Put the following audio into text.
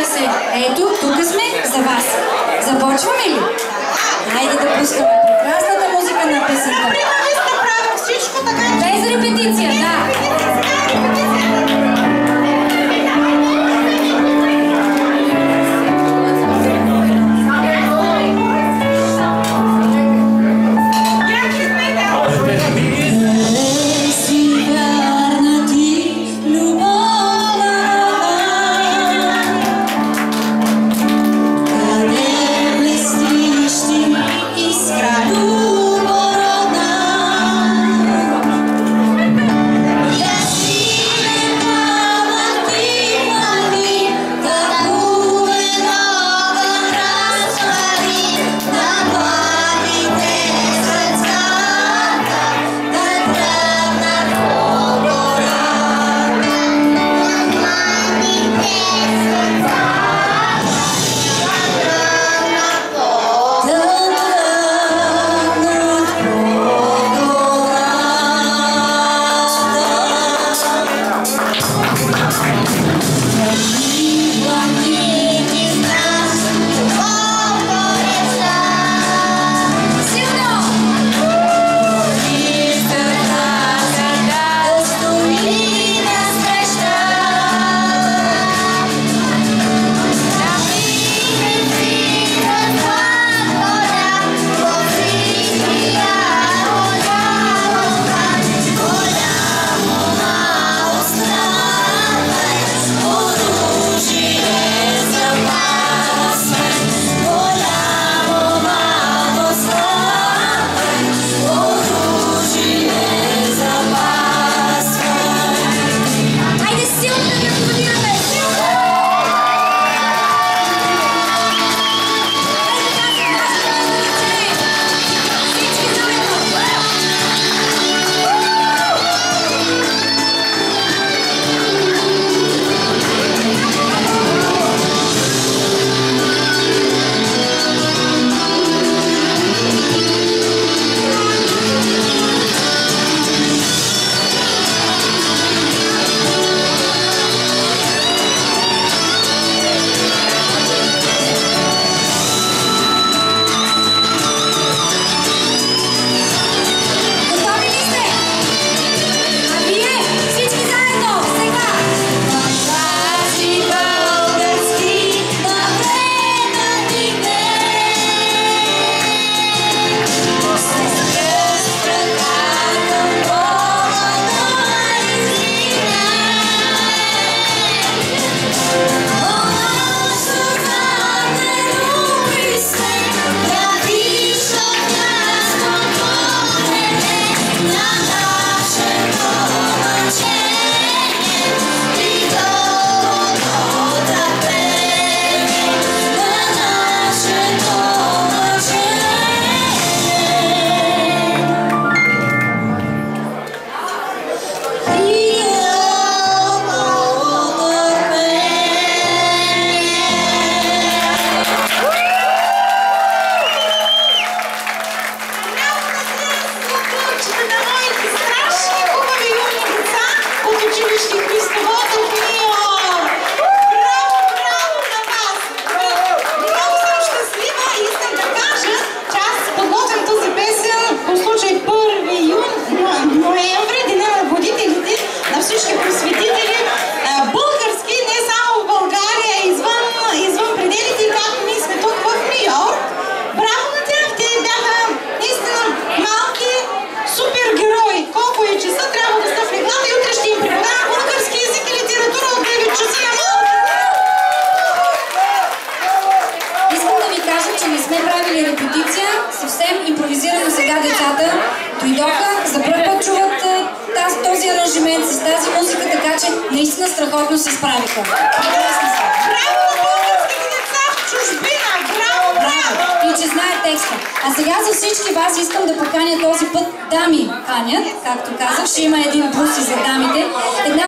разбира се. Ето, тук сме за вас. Започваме ли? Хайде да пускаме прекрасната музика на песента. Без репетиция, да. Дойдоха, за първи път чуват този аранжимент с тази музика, така че наистина страхотно се справиха. Браво на българските деца в чужбина! Браво, браво! И че знае текста. А сега за всички вас искам да поканя този път дами канят, както казах, ще има един плюс и за дамите.